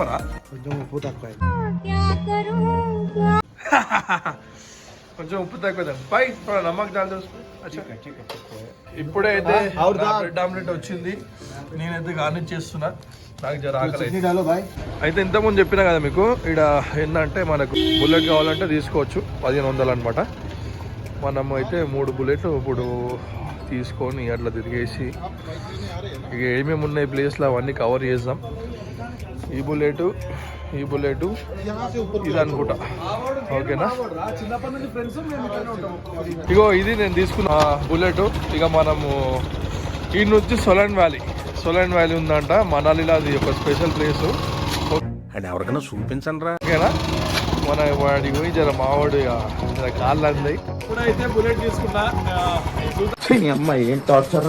సూపరా? కొంచెం ఉప్పు తక్కువ. కొంచెం ఉప్పు తక్కువ పై నమ్మకం చాలా ఇప్పుడైతే బ్రెడ్ ఆమ్లెట్ వచ్చింది. నేనైతే గార్నిష్ చేస్తున్నా. నాకు జర ఆకలి అయితే ఇంతకుముందు చెప్పినా కదా మీకు. ఇక్కడ ఏంటంటే మనకు బుల్లెట్ కావాలంటే తీసుకోవచ్చు 1500 అనమాట. మనము అయితే 3 బుల్లెట్లు ఇప్పుడు తీసుకొని అట్లా తిరిగేసి ఇక ఏమేమి ఉన్నాయి ప్లేస్లో అవన్నీ కవర్ చేద్దాం. ఈ బుల్లెట్ ఇది అనుకుంటా. ఓకేనా? ఇగో ఇది నేను తీసుకున్న బుల్లెట్. ఇక మనము ఈ నుంచి సోలన్ వ్యాలీ ఉందంట మనాలిలో. అది ఒక స్పెషల్ ప్లేస్. అది ఎవరికైనా చూపించండి రా. ఓకేనా? మన వాడికి పోయి జర మావాడు కాళ్ళు అందాయి. ఇప్పుడైతే బుల్లెట్ తీసుకున్నా. అమ్మాయి ఏం టార్చర్.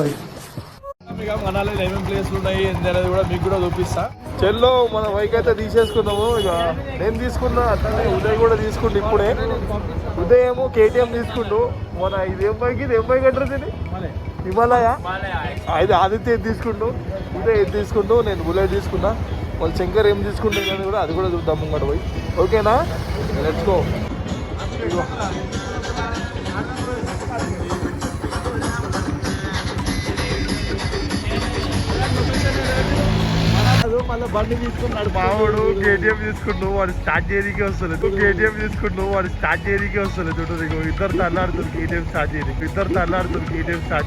ఇక మనాలిలో ఏమేమి ప్లేస్లు ఉన్నాయి ఏంటి అనేది కూడా మీకు కూడా చూపిస్తా. చెల్లో మన బైక్ అయితే తీసేసుకున్నాము. ఇక నేను తీసుకున్నా అట్లనే ఉదయ్ కూడా తీసుకుంటు. ఇప్పుడే ఉదయ్ ఏమో KTM తీసుకుంటూ. మన ఇదేం బైక్ అంటారు హిమాలయ. అయితే ఆదిత్య తీసుకుంటూ, ఉదయ్ తీసుకుంటూ, నేను బుల్లెట్ తీసుకున్నా. వాళ్ళు శంకర్ ఏం తీసుకుంటే కానీ కూడా అది కూడా చూద్దాం ముంగట పోయి. ఓకేనా? Let's go. మళ్ళీ బండి తీసుకున్నాడు మావాడు. KTM తీసుకుంటూ వాడు స్టార్ట్ చేయడానికి వస్తలేదు. చూడదు. ఇద్దరు తల్లాడుతుంది KTM స్టార్ట్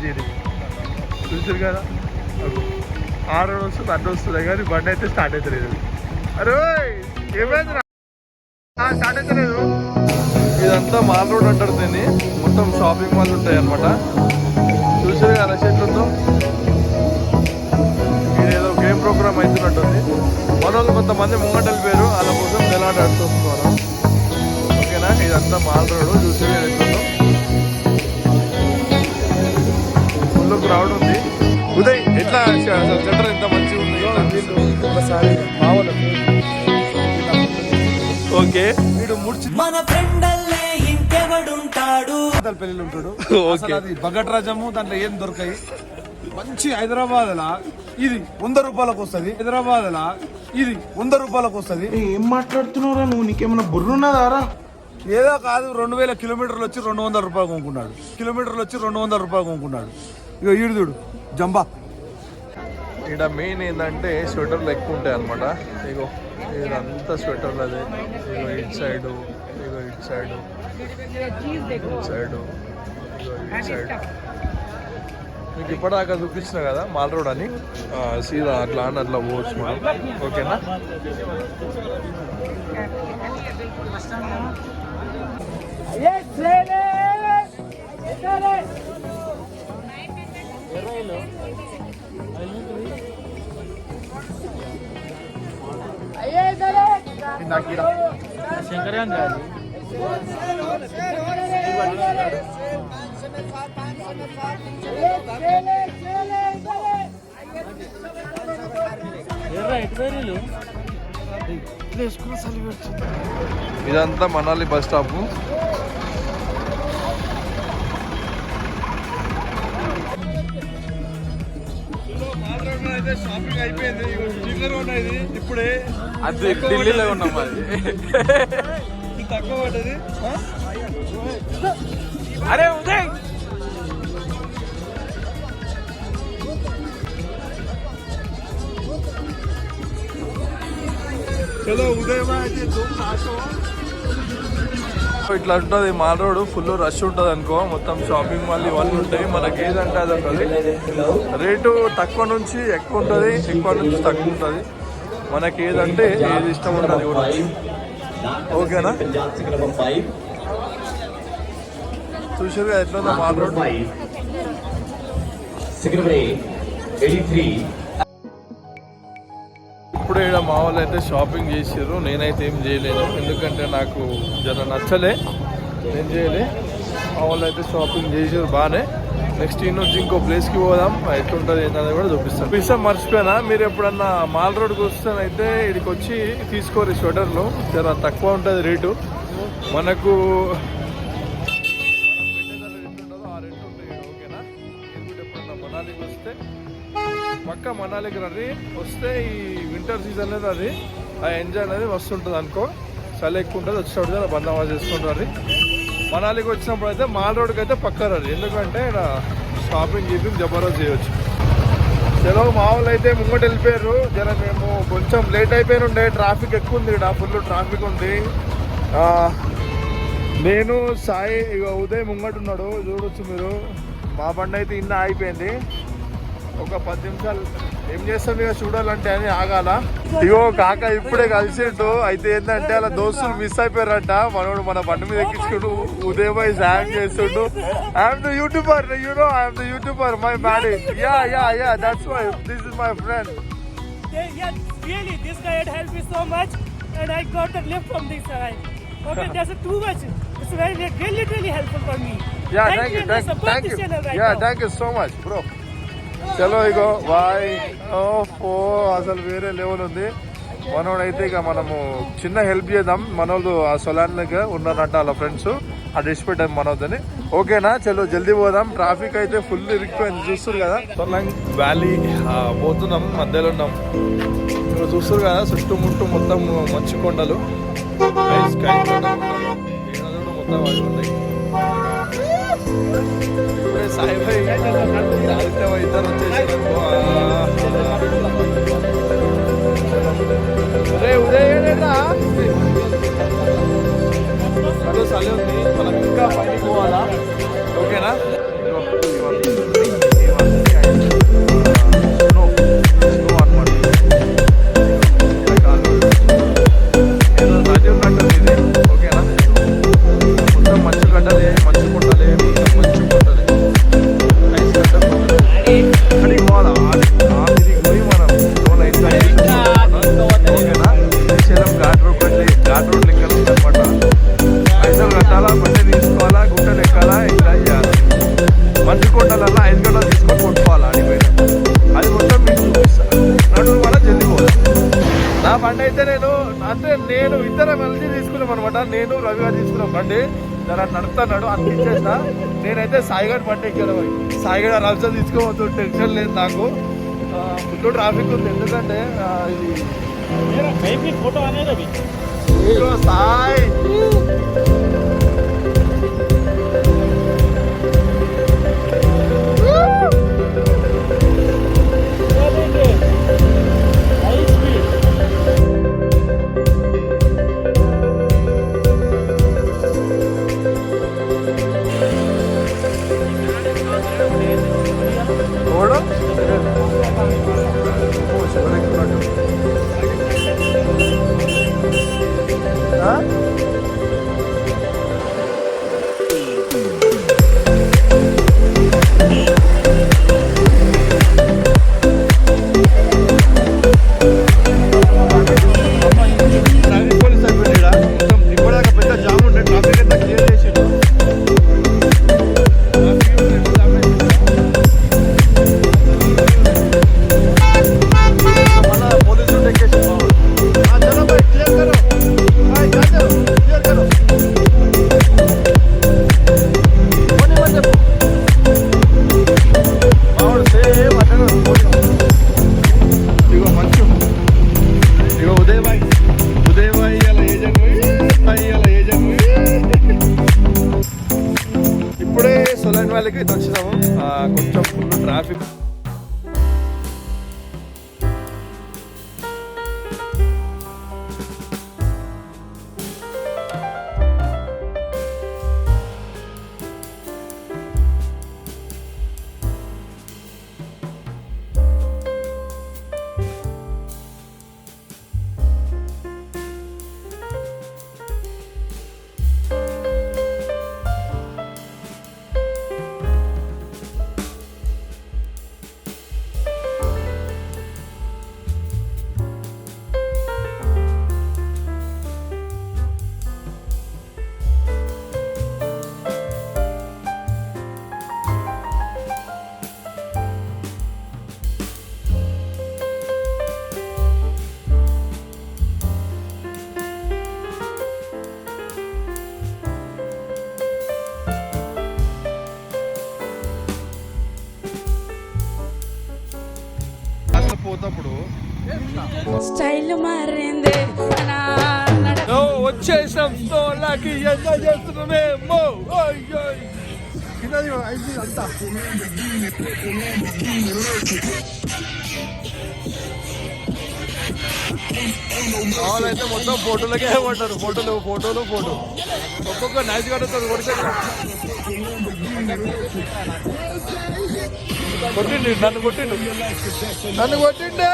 చేయడానికి. చూసారు కదా? ఆరు వస్తుంది అడ్డు వస్తుంది కానీ బండి అయితే స్టార్ట్ అవుతలేదు. అరే ఏమైంది స్టార్ట్ అవుతలేదు. ఇదంతా మాల్ రోడ్ అంటారు దీన్ని. మొత్తం షాపింగ్ మాల్ ఉంటాయి అనమాట. చూసారు కదా షెట్ ఉందో. ఇదేదో గేమ్ ప్రోగ్రామ్ అవుతున్నట్టుంది. మనోళ్ళు కొంతమంది ముంగటలు పేరు వాళ్ళ కోసం తెలాంటి ఆడుతున్నాను. ఓకేనా? ఇదంతా మాల్ రోడ్. చూసే ఎట్లుందో ఫుల్ క్రౌడ్ ఉంది. ఉదయ్ ఎట్లా షట్టర్ ఎంత మంచిగా ఉంది. ఒకసారి మావోలు ఓకే వీడు ముడిచి మన ఫ్రెండల్లే ఇంకెవడుంటాడు పెళ్ళి ఉంటాడు. అది బగట్ రాజము. దాంట్లో ఏం దొరకాయి. మంచి హైదరాబాద్లా ఇది 100 రూపాయలకు వస్తుంది. ఏం మాట్లాడుతున్నారా నువ్వు? నీకేమన్నా బుర్రున్నదారా? ఏదో కాదు. 2000 కిలోమీటర్లు వచ్చి 200 రూపాయలు కొనుక్కున్నాడు. ఇక ఈడుదుడు జంబా. ఇక్కడ మెయిన్ ఏంటంటే స్వెటర్లు ఎక్కువ ఉంటాయి అనమాట. ఇగో ఇదంతా స్వెటర్లు. అదే ఇగో ఇటు సైడు, మీకు ఇప్పటిదాకా చూపించిన కదా మాల్ రోడ్ అని. సీదా అట్లా పోవచ్చు మనం. ఓకేనా? ఇదంతా మనాలి బస్ స్టాప్. షాపింగ్ అయిపోయింది. ఇప్పుడే అది ఢిల్లీలో ఉన్నాం. అది తక్కువ పడ్డది. అరే ఉదయ్ ఇట్లా ఉంటుంది మాల్ రోడ్. ఫుల్ రష్ ఉంటుంది అనుకో. మొత్తం షాపింగ్ మాల్ ఇవన్నీ ఉంటాయి. మనకి ఏదంటే అది ఉంటుంది. రేటు తక్కువ నుంచి ఎక్కువ ఉంటుంది, ఎక్కువ నుంచి తక్కువ ఉంటుంది. మనకి ఏదంటే ఏది ఇష్టం ఉంటుంది కూడా. ఓకేనా? చూసారు కదా ఎట్లా మాల్ రోడ్. ఇప్పుడే ఇక్కడ మా వాళ్ళు అయితే షాపింగ్ చేసారు. నేనైతే ఏం చేయలేదు, ఎందుకంటే నాకు జర నచ్చలే, నేను చేయలే. మా వాళ్ళు అయితే షాపింగ్ చేసారు బాగానే. నెక్స్ట్ ఈ నుంచి ఇంకో ప్లేస్కి పోదాం, ఎట్లుంటుంది ఏంటనేది కూడా చూపిస్తాం. మర్చిపోయినా, మీరు ఎప్పుడన్నా మాల్ రోడ్కి వస్తేనైతే ఇక్కడికి వచ్చి తీసుకోరు స్వెటర్లు. జర తక్కువ ఉంటుంది రేటు. మనకు మనాలికి వస్తే పక్క మనాలికి రండి. వస్తే ఈ వింటర్ సీజన్ అది ఆ ఎంజాయ్ అనేది వస్తుంటుంది అనుకో. చలి ఎక్కువ ఉంటుంది, వచ్చేటప్పుడు అలా బందోబస్తు చేసుకుంటారు. మనాలికి వచ్చినప్పుడు అయితే మాల్ రోడ్కి అయితే పక్క రాదు, ఎందుకంటే ఇక్కడ షాపింగ్ జబర్దస్త్ చేయొచ్చు. చలో మా వాళ్ళు అయితే ముంగట వెళ్ళిపోయారు. జర మేము కొంచెం లేట్ అయిపోయినుండే, ట్రాఫిక్ ఎక్కువ ఉంది ఇక్కడ, ఫుల్ ట్రాఫిక్ ఉంది. నేను సాయి ఇక ఉదయం ముంగట ఉన్నాడు, చూడొచ్చు మీరు. మా బండి అయితే ఇన్న అయిపోయింది. ఒక 10 నిమిషాలు ఏం చేస్తాం ఇక చూడాలంటే అని ఆగాల. ఇగో కాక ఇప్పుడే కలిసిండు. అయితే ఏంటంటే అలా దోస్తులు మిస్ అయిపోయారంట. మనోడు మన బండి మీద ఎక్కించుకుంటూ ఉదయం సాయం చేస్తుండు. I'm the YouTuber, I'm the YouTuber, my Maddy. Yeah that's why this is my friend. Yeah, really, this guy had helped me so much, and I got the lift from this side. Okay, that's too much. It's really helpful for me. Yeah, thank you. Thank you. Right Yeah, now. thank you so much, bro. చలో ఇగో bye. ఓ అసలు వేరే level ఉంది. మనోడైతే ఇక మనము చిన్న help చేద్దాం. మనోళ్ళు ఆ సొలాన్లకి ఉన్నారంట వాళ్ళ ఫ్రెండ్స్, అది ఇచ్చిపెట్టాం మనోదని. ఓకేనా, చలో జల్దీ పోదాం. ట్రాఫిక్ అయితే ఫుల్ ఇరిగిపోయింది, చూస్తారు కదా. సొలాంగ్ వ్యాలీ పోతున్నాం, మధ్యలో ఉన్నాం. ఇక్కడ చూస్తారు కదా, చుట్టుముట్టు మొత్తం మంచు కొండలు, మొత్తం అవి ఉన్నాయి. ఇప్పుడే సాయిబాయి ఆదిత్య ఇద్దరు వచ్చేసారు. ఉదయం చలి ఉంది, మనం ఇంకా పైకి పోవాలా. ఓకేనా, నది ఉన్నట్టు ఇది. ఓకేనా, మొత్తం మంచు గడ్డలే, మంచు కొండలే, మంచు కొండలే, ఐస్ గడ్డ అక్కడికి పోవాలా. ఇది పోయి మనం ఓకేనా. శ్రీశైలం ఘాట్ రోడ్ లెక్కలు అనమాట. పైసలు కట్టాలా, బండి తీసుకోవాలా, గుట్టలు ఎక్కాలా, ఎంజాయ్ చేయాలి. మంచు కొండలల్లో 5 గంటలు తీసుకొని కొట్టుకోవాలా అడిపోయిన. అది మొత్తం మీకు చూపిస్తాను. నడుము వల్ల జల్దీ పోవాలి. నా బండి అయితే నేను ఇద్దరం కలిసి తీసుకున్నాం అనమాట. నేను రవి గారు తీసుకున్నాం బండి. దాన్ని నడుపుతున్నాడు, అనిపించేసిన. నేనైతే సాయిగడ్ బండి ఎక్కాను. సాయిగడ్ రాజా తీసుకోవద్దు, టెన్షన్ లేదు నాకు. ఫుల్ ట్రాఫిక్ ఉంది, ఎందుకంటే ఇది फोटो आने अभी సాయి ట్రాఫిక్ పోలీస్ అయిపోయింది. మొత్తం ఇప్పటిదాకా పెద్ద జామ్ ఉండే, ట్రాఫిక్ అంతా క్లియర్ చేసిండు. మళ్ళా పోలీసులు ఎక్కేసి చలో భాయ్, క్లియర్ కరో భాయ్, క్లియర్ కరో పోనీ మరి చెప్పు. మావాడు సేమ్ అట్లా పోలీసు. ఇగో మంచు, ఇగో ఉదయ్ భాయ్ అలా ఏజెంట్ అలా ఏజెంట్. ఇప్పుడే సొలాన్ వ్యాలీకి అయితే వచ్చినాము. కొంచెం ఫుల్ ట్రాఫిక్. పోతప్పుడు స్టైల్ మారింది నా వచ్చేసాం స్టోర్లకి ఎంజాయ్ చేస్తున్నామే అంతా అయితే మొత్తం ఫోటోలకే పడ్డారు. ఫోటోలు ఒక్కొక్క నైస్ కడుతుంది కొట్టిండు నన్ను కొట్టిండే.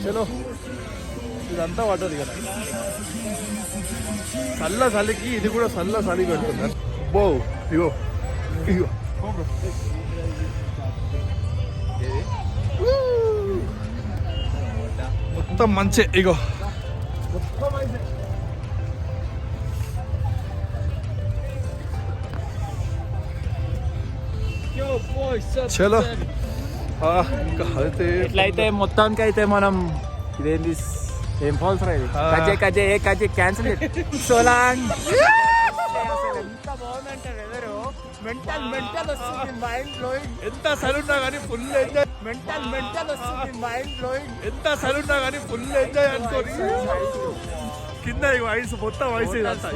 చలో ఇదంతా పడ్డది కదా చలికి ఇది కూడా చలి పెడుతుంది. బో ఇగో మొత్తం మంచి ఇగో చలో ఇంకా అయితే ఇట్లయితే మొత్తానికి అయితే మనం ఇదేంది ఏం ఫాల్స్ రా ఇది కజే క్యాన్సిల్ సోలాంగ్ ఎంత బాగుందంటే వెదరు మెంటల్ వస్తుంది మైండ్ బ్లోయింగ్ ఎంత సలున్నా కానీ ఫుల్ ఎంజాయ్ మెంటల్ వస్తుంది మైండ్ బ్లోయింగ్ ఎంత సలున్నా కానీ ఫుల్ ఎంజాయ్ అనుకోని కింద ఇగో ఐస్ మొత్తం ఐస్ ఇదంతా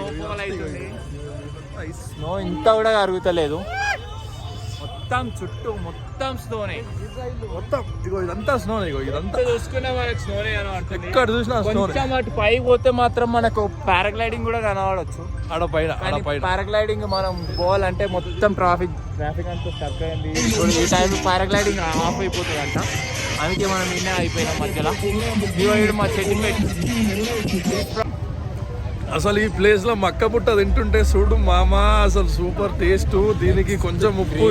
స్నో ఇంత కూడా కరుగుతలేదు మొత్తం చుట్టూ మొత్తం స్నోనే మొత్తం ఇగో ఇదంతా స్నో ఇగో ఇదంతా చూసుకునే వాళ్ళకి స్నోనే కనబడుతుంది. ఎక్కడ చూసినా స్నో. కొంచెం అటు పైకి పోతే మాత్రం మనకు పారాగ్లైడింగ్ కూడా కనబడవచ్చు. ఆడ పైన పారాగ్లైడింగ్ మనం పోవాలంటే మొత్తం ట్రాఫిక్ అంతా స్టక్ అయింది. ఇప్పుడు ఈ టైంలో పారాగ్లైడింగ్ ఆఫ్ అయిపోతుంది అంట. అందుకే మనం నిన్నే అయిపోయినాం మధ్యలో. ఇవాడు మా చెట్టు పెట్టి అసలు ఈ ప్లేస్ లో మక్క పుట్ట తింటుంటే చూడు మామ అసలు సూపర్ టేస్ట్. దీనికి కొంచెం ఉప్పు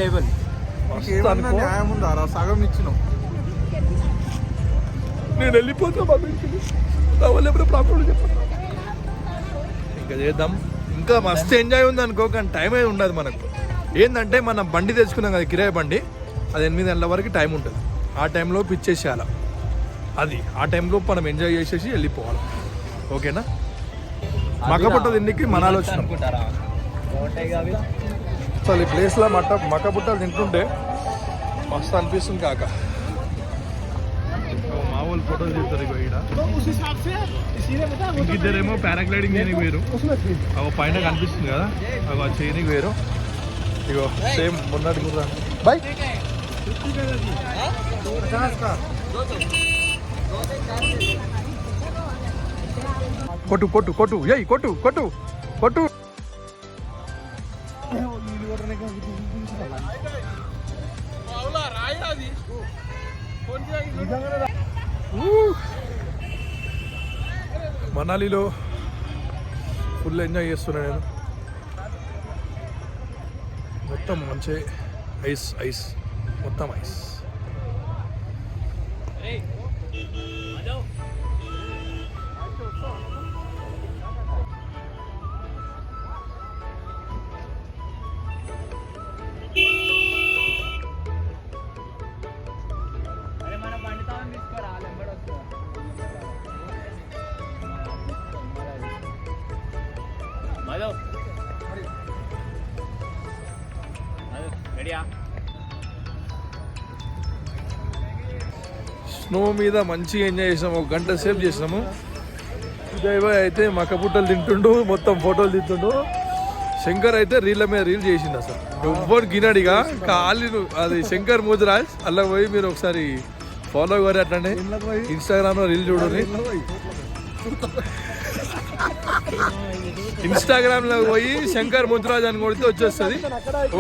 లెవెల్ న్యాయం ఉందా సగం ఇచ్చినాం. నేను వెళ్ళిపోతా ఇంకా చేద్దాం. ఇంకా మస్తు ఎంజాయ్ ఉంది అనుకో కానీ టైం అయితే ఉండదు మనకు. ఏంటంటే మనం బండి తెచ్చుకున్నాం కదా కిరాయి బండి, అది 8 గంటల వరకు టైం ఉంటుంది. ఆ టైంలో పిచ్చేసేయాలి. అది ఆ టైంలో మనం ఎంజాయ్ చేసేసి వెళ్ళిపోవాలి. ఓకేనా? మక్కపుట్ట తిండికి మనాలి వచ్చినాం. అసలు ఈ ప్లేస్లో మక్కపుట్టలు తింటుంటే మస్తు అనిపిస్తుంది కాక. మామూలు ఫోటోలు తీస్తారు ఇగో ఈడ. ఇంకిద్దరేమో పారాగ్లైడింగ్ చేయనికి వేరు. అవి పైన కనిపిస్తుంది కదా, అవి చేయనికి వేరు. ఇగో సేమ్ మొన్నటి కూడా బై కొట్టు ఏయ్ కొట్టు మనాలిలో ఫుల్ ఎంజాయ్ చేస్తున్నా నేను. మొత్తం మంచి ఐస్ మొత్తం ఐస్. స్నో మీద మంచిగా ఎంజాయ్ చేసినాము. 1 గంట సేపు చేసినాము. ఉదయ్ అయితే మక్కపుట్టలు తింటుండు, మొత్తం ఫోటోలు తింటుండు. శంకర్ అయితే రీళ్ళ మీద రీల్ చేసిండు. అసలు ఎవ్వరు గినడిగా ఖాళీ అది శంకర్ ముజరాజ్. అలా పోయి మీరు ఒకసారి ఫాలో కారు అట్లనే ఇన్స్టాగ్రామ్ లో రీల్ చూడండి. ఇన్స్టాగ్రామ్ లో పోయి శంకర్ ముజరాజ్ అని కొడితే వచ్చేస్తుంది.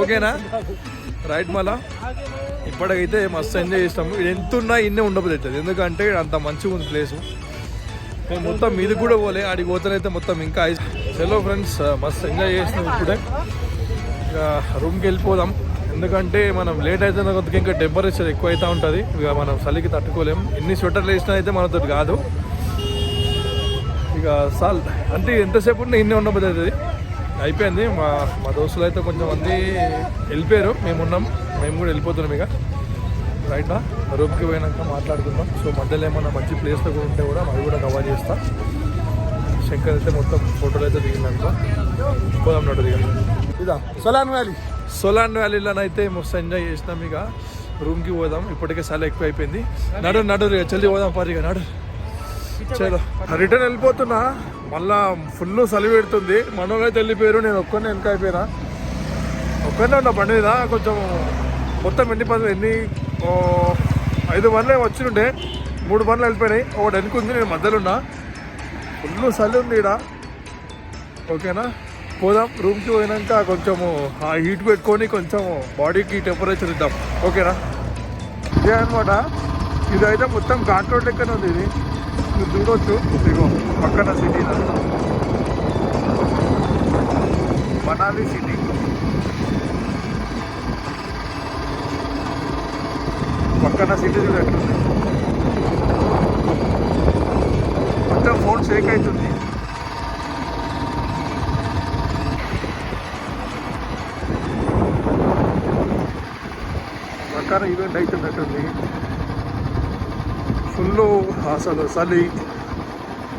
ఓకేనా? రైట్. మళ్ళా ఇప్పటికైతే మస్తు ఎంజాయ్ చేస్తాము. ఎంతున్నా ఇన్నే ఉండబోతుంది, ఎందుకంటే అంత మంచిగా ఉంది ప్లేసు. మొత్తం మీది కూడా పోలే, ఆడికి పోతేనైతే మొత్తం ఇంకా ఐస్. చలో ఫ్రెండ్స్, మస్తు ఎంజాయ్ చేస్తున్నాం. ఇప్పుడే ఇక రూమ్కి వెళ్ళిపోదాం, ఎందుకంటే మనం లేట్ అవుతున్న కొద్దిగా ఇంకా టెంపరేచర్ ఎక్కువ అవుతూ ఉంటుంది. ఇక మనం చలికి తట్టుకోలేము. ఎన్ని స్వెటర్లు వేసినా అయితే మనతో కాదు. ఇక సాల్ అంటే ఎంతసేపు ఉంటే ఇన్నే ఉండబోతుంది. అయిపోయింది. మా దోస్తులు అయితే కొంచెం మంది వెళ్ళిపోయారు, మేము కూడా వెళ్ళిపోతున్నాం ఇక. రైటా? రూమ్కి పోయినాక మాట్లాడుకుందాం. సో మధ్యలో ఏమన్నా మంచి ప్లేస్లో కూడా ఉంటే కూడా అవి కూడా కవర్ చేస్తా. శంకర్ అయితే మొత్తం ఫోటోలు అయితే దిగిందనుకో పోదాం నడు. ఇక ఇదా సోలాన్ వ్యాలీలోనైతే మస్తు ఎంజాయ్ చేసినాం. ఇక రూమ్కి పోదాం, ఇప్పటికే చాలా ఎక్కువ అయిపోయింది. నడు జల్దీ పోదాం పారిగా నడు. చలో రిటర్న్ వెళ్ళిపోతున్నా, మళ్ళా ఫుల్ చలి పెడుతుంది. మనోళ్ళైతే వెళ్ళిపోయారు, నేను ఒక్కనే వెనక అయిపోయినా. ఒక్కనే ఉన్నా బండి మీద. కొంచెం మొత్తం ఎన్ని 5 బండ్లు వచ్చినుండే, 3 బండ్లు వెళ్ళిపోయినాయి, ఒకటి వెనుక ఉంది, నేను మధ్యలో ఉన్నా. ఫుల్ చలి ఉంది ఇక్కడ. ఓకేనా, పోదాం. రూమ్కి పోయినాక కొంచెము ఆ హీట్ పెట్టుకొని కొంచెం బాడీకి టెంపరేచర్ ఇద్దాం. ఓకేనా, ఇదే అనమాట. ఇదైతే మొత్తం ఘాట్ రోడ్ లెక్కనే ఉంది. ఇది మీరు చూడవచ్చు, ఇదిగో పక్కన సిటీ, మనాలి సిటీ. పక్కన సిటీ చూడండి, మొత్తం ఫోన్ షేక్ అవుతుంది. పక్కన ఈవెంట్ అవుతున్నట్టుంది. ఫుల్ అసలు చలి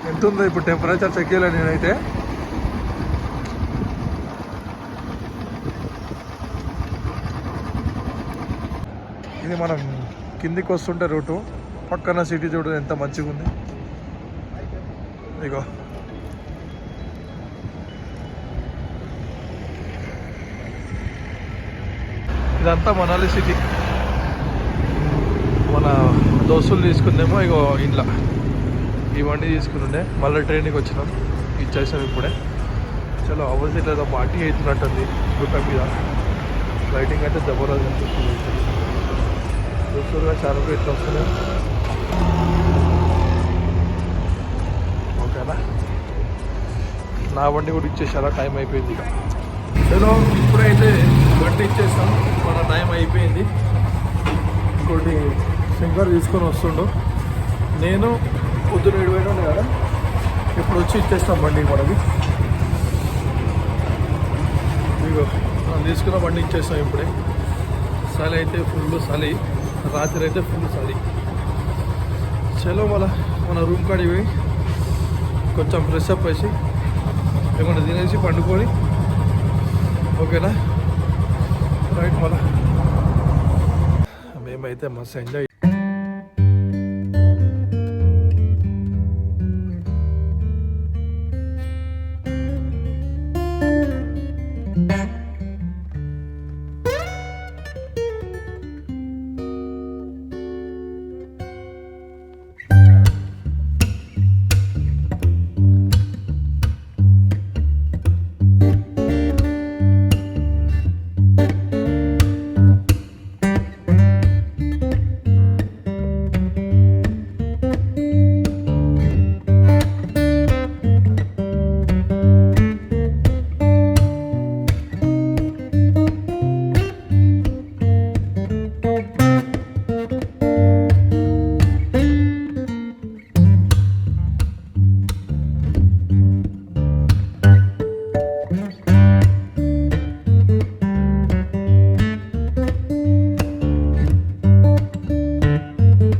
ఎంత ఉందో ఇప్పుడు టెంపరేచర్ చెక్ చేయలే నేనైతే. ఇది మనం కిందికి వస్తుంటే రూటు, పక్కన సిటీ చూడు ఎంత మంచిగా ఉంది. ఇగో ఇదంతా మనాలి సిటీ. మన దోస్తులు తీసుకుందేమో ఇగో ఇంట్లో ఈ బండి తీసుకుని మళ్ళీ ట్రైన్కి వచ్చినాం, ఇచ్చేసాం ఇప్పుడే. చలో ఆపోజిట్ ఏదో పార్టీ అవుతున్నట్టుంది గుట్ట మీద. లైటింగ్ అయితే జబర్దస్త్ అనిపిస్తుంది. దోస్తులుగా చాలా ఇట్లా వస్తున్నాయి. ఓకేనా, నా బండి కూడా ఇచ్చేసారా, టైం అయిపోయింది ఇక. చలో ఇప్పుడైతే బండి ఇచ్చేసాం, మన టైం అయిపోయింది. ఇంకోటి శంకర్ తీసుకొని వస్తుండు, నేను పొద్దున 7 ఉండే కదా, ఇప్పుడు వచ్చి ఇచ్చేస్తాం బండి మనకి. ఇదిగో మనం తీసుకున్న బండి ఇచ్చేస్తాం ఇప్పుడే. చలి అయితే ఫుల్ చలి, రాత్రి అయితే ఫుల్ చలి. చలో మన రూమ్ కాడికి పోయి కొంచెం ఫ్రెష్ అప్ వేసి ఏమన్నా తినేసి పండుకొని, ఓకేనా, రైట్. మేమైతే మస్తు ఎంజాయ్